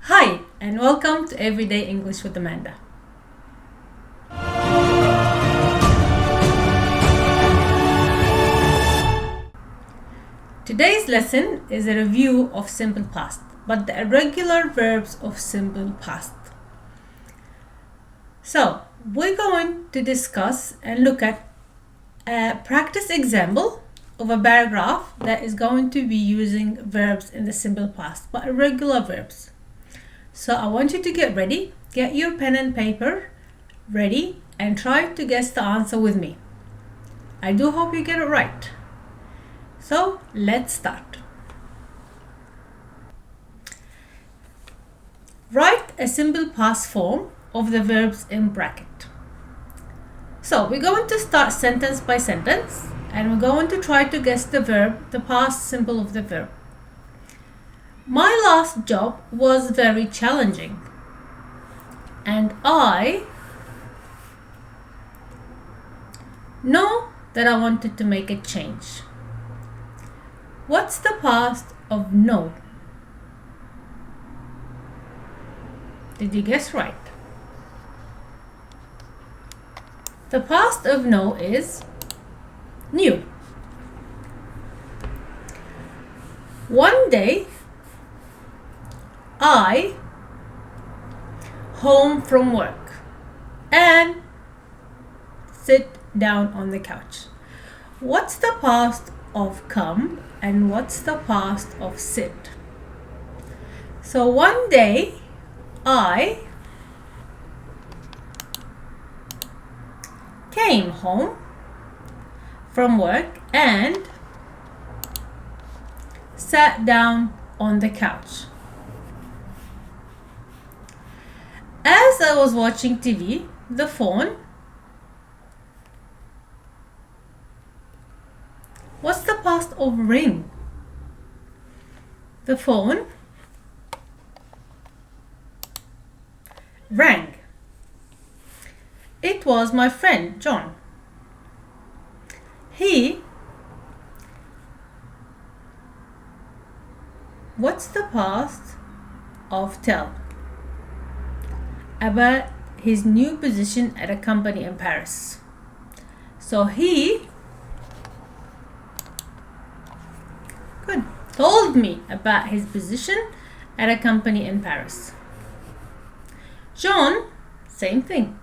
Hi, and welcome to Everyday English with Amanda. Today's lesson is a review of simple past, but the irregular verbs of simple past. So, we're going to discuss and look at a practice example of a paragraph that is going to be using verbs in the simple past, but irregular verbs. So I want you to get ready, get your pen and paper ready, and try to guess the answer with me. I do hope you get it right. So let's start. Write a simple past form of the verbs in bracket. So we're going to start sentence by sentence, and we're going to try to guess the verb, the past simple of the verb. My last job was very challenging, and I know that I wanted to make a change. What's the past of no? Did you guess right? The past of no is new. One day, I home from work and sit down on the couch. What's the past of come and what's the past of sit? So one day I came home from work and sat down on the couch. As I was watching TV, the phone. What's the past of ring? The phone rang. It was my friend John. What's the past of tell? About his new position at a company in Paris. So he told me about his position at a company in Paris. John, same thing.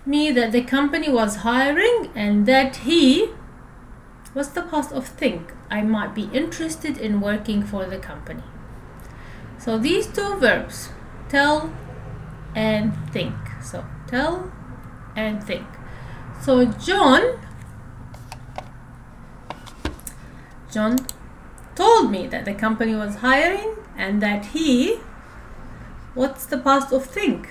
Me that the company was hiring and that he, what's the past of think? I might be interested in working for the company. So these two verbs, tell and think. So tell and think. So John told me that the company was hiring and that he, what's the past of think?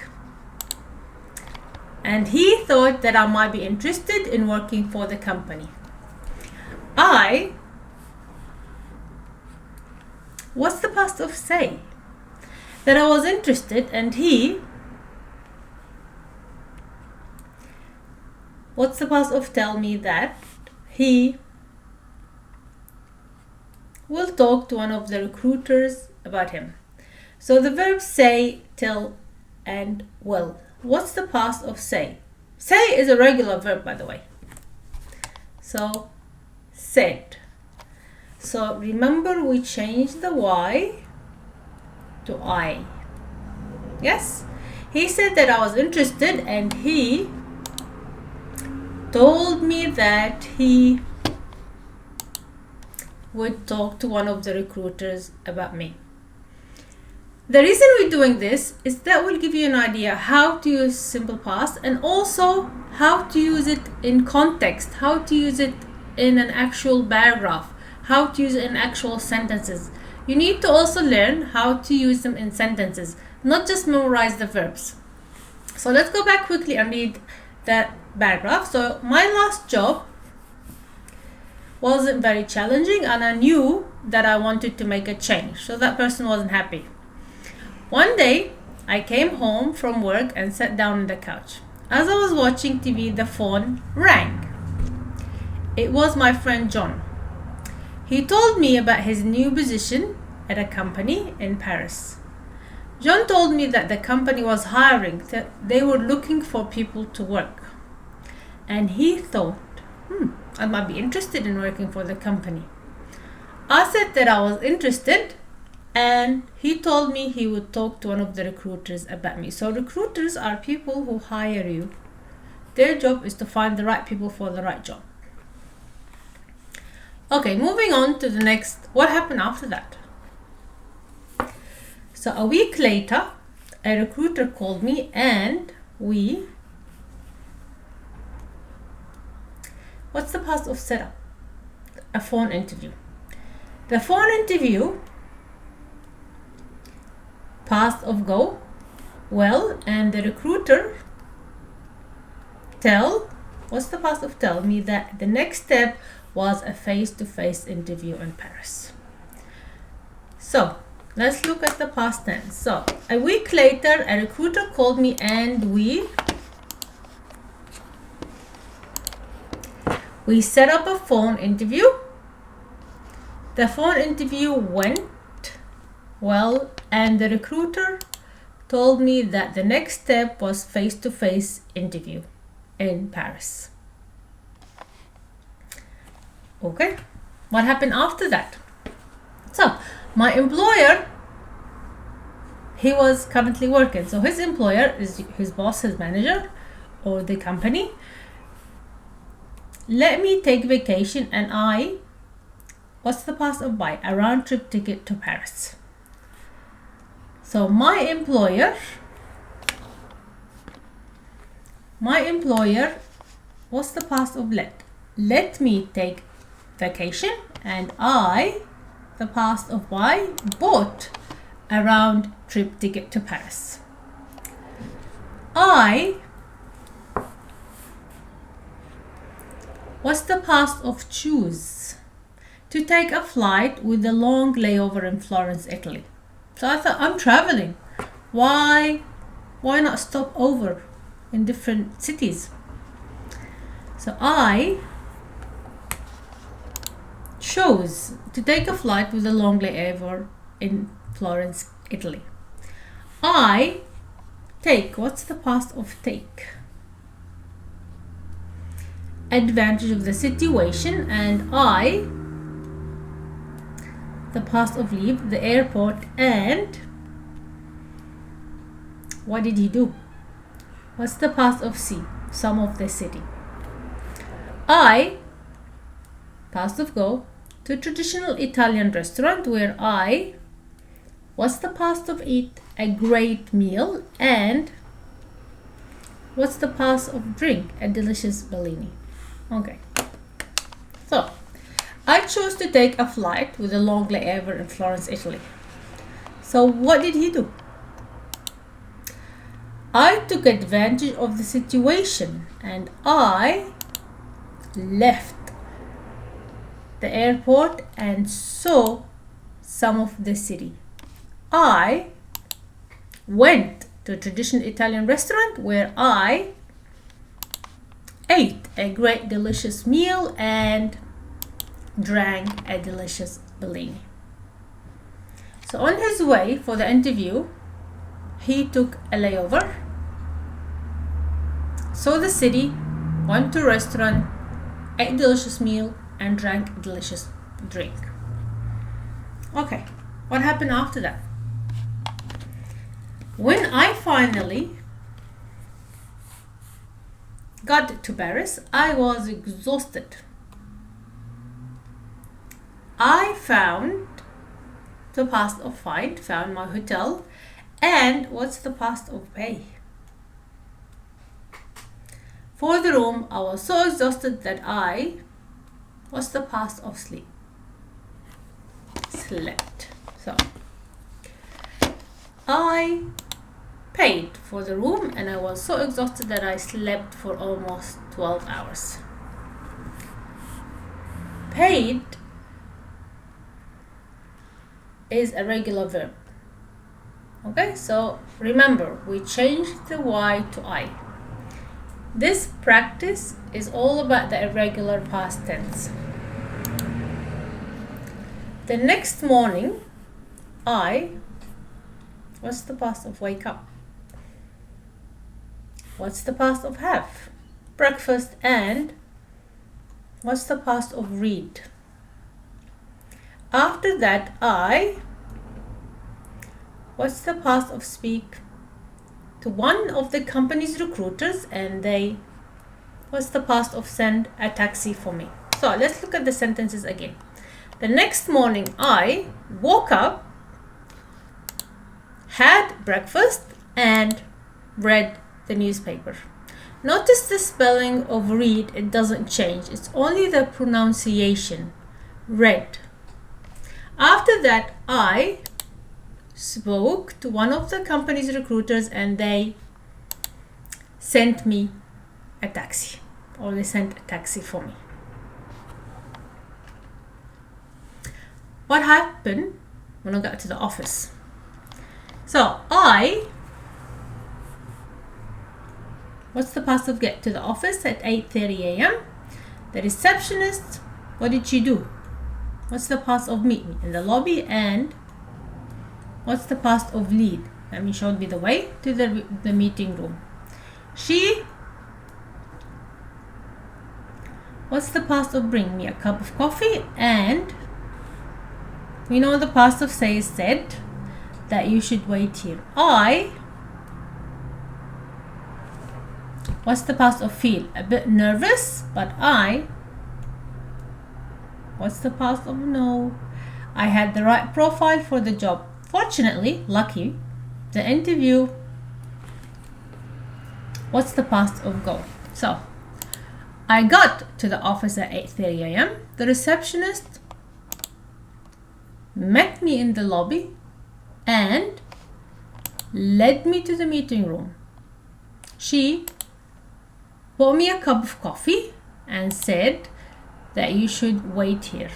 And he thought that I might be interested in working for the company. What's the past of say? That I was interested and he, what's the past of tell me that he will talk to one of the recruiters about him. So the verbs say, tell, and will. What's the past of say? Say is a regular verb, by the way. So said. So remember we changed the Y to I. Yes? He said that I was interested and he told me that he would talk to one of the recruiters about me. The reason we're doing this is that will give you an idea how to use simple past and also how to use it in context, how to use it in an actual paragraph, how to use it in actual sentences. You need to also learn how to use them in sentences, not just memorize the verbs. So let's go back quickly and read that paragraph. So my last job wasn't very challenging and I knew that I wanted to make a change. So that person wasn't happy. One day, I came home from work and sat down on the couch. As I was watching TV, the phone rang. It was my friend John. He told me about his new position at a company in Paris. John told me that the company was hiring, that they were looking for people to work. And he thought, I might be interested in working for the company. I said that I was interested, and he told me he would talk to one of the recruiters about me. So recruiters are people who hire you. Their job is to find the right people for the right job. Okay, moving on to the next. What happened after that? So a week later, a recruiter called me and what's the past of set up? A phone interview. The phone interview, past of go well, and the recruiter what's the past of tell me that the next step was a face-to-face interview in Paris. So let's look at the past tense. So a week later, a recruiter called me and we set up a phone interview. The phone interview went well, and the recruiter told me that the next step was face-to-face interview in Paris. Okay, what happened after that? So my employer, he was currently working. So his employer is his boss, his manager, or the company. Let me take vacation and what's the past of buy? A round trip ticket to Paris. So my employer, what's the past of let? Let me take vacation, and the past of buy, bought a round trip ticket to Paris. What's the past of choose? To take a flight with a long layover in Florence, Italy. So I thought, I'm traveling. Why not stop over in different cities? So I chose to take a flight with a long layover in Florence, Italy. I take, what's the past of take? Advantage of the situation, and the past of leave the airport, and what did he do? What's the past of see? Some of the city. Past of go to a traditional Italian restaurant where what's the past of eat? A great meal, and what's the past of drink? A delicious Bellini. Okay, so I chose to take a flight with a long layover in Florence, Italy. So what did he do? I took advantage of the situation and I left the airport and saw some of the city. I went to a traditional Italian restaurant where I ate a great delicious meal and drank a delicious Bellini. So on his way for the interview, he took a layover, saw the city, went to a restaurant, ate a delicious meal, and drank a delicious drink. Okay, what happened after that? When I finally got to Paris, I was exhausted. I found the past of found my hotel, and what's the past of pay? For the room, I was so exhausted that what's the past of sleep? Slept. So I paid for the room and I was so exhausted that I slept for almost 12 hours. Paid is a regular verb. Okay, so remember, we changed the Y to I. This practice is all about the irregular past tense. The next morning, what's the past of wake up? What's the past of have? Breakfast. And what's the past of read? After that, what's the past of speak to one of the company's recruiters and they, what's the past of send a taxi for me? So let's look at the sentences again. The next morning, I woke up, had breakfast, and read the newspaper. Notice the spelling of read, it doesn't change. It's only the pronunciation, read. After that, I spoke to one of the company's recruiters and they sent me a taxi, or they sent a taxi for me. What happened when I got to the office? So what's the past of get to the office at 8:30 a.m.? The receptionist, what did she do? What's the past of meet me in the lobby? And what's the past of lead? That means showed me the way to the meeting room. She, what's the past of bring me a cup of coffee? And we know the past of say is said, that you should wait here. What's the past of feel? A bit nervous, but what's the past of know? I had the right profile for the job. Fortunately, lucky, the interview. What's the past of go? So, I got to the office at 8:30 a.m. The receptionist met me in the lobby and led me to the meeting room. She bought me a cup of coffee and said that you should wait here.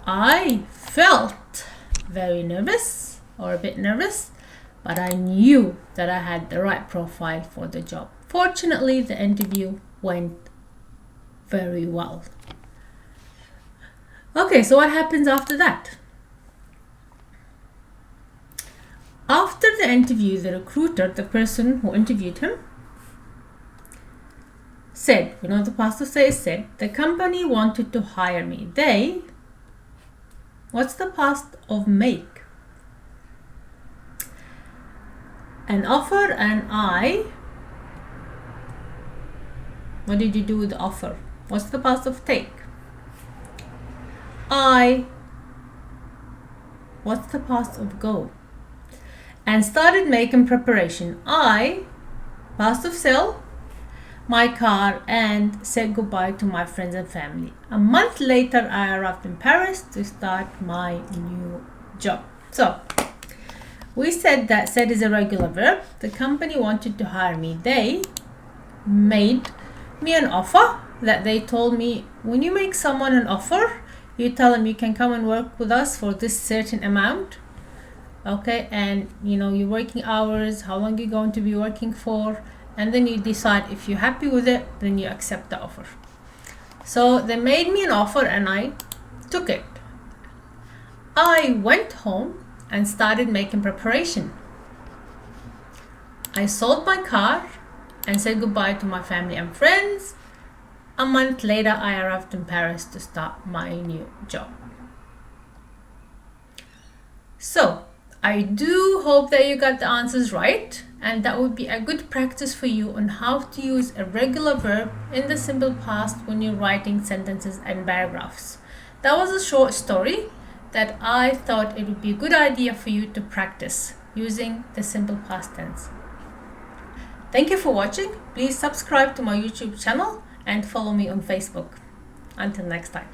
I felt very nervous, or a bit nervous, but I knew that I had the right profile for the job. Fortunately, the interview went very well. Okay, so what happens after that? After the interview, the recruiter, the person who interviewed him, said, you know, the past of say said, the company wanted to hire me. They, what's the past of make? An offer. And what did you do with the offer? What's the past of take? What's the past of go? And started making preparation. Past of sell my car and said goodbye to my friends and family. A month later, I arrived in Paris to start my new job. So we said that said is a regular verb. The company wanted to hire me. They made me an offer that they told me, when you make someone an offer, you tell them you can come and work with us for this certain amount. Okay, and you know your working hours, how long you're going to be working for, and then you decide if you're happy with it, then you accept the offer. So they made me an offer and I took it. I went home and started making preparation. I sold my car and said goodbye to my family and friends. A month later, I arrived in Paris to start my new job. So I do hope that you got the answers right, and that would be a good practice for you on how to use a regular verb in the simple past when you're writing sentences and paragraphs. That was a short story that I thought it would be a good idea for you to practice using the simple past tense. Thank you for watching. Please subscribe to my YouTube channel and follow me on Facebook. Until next time.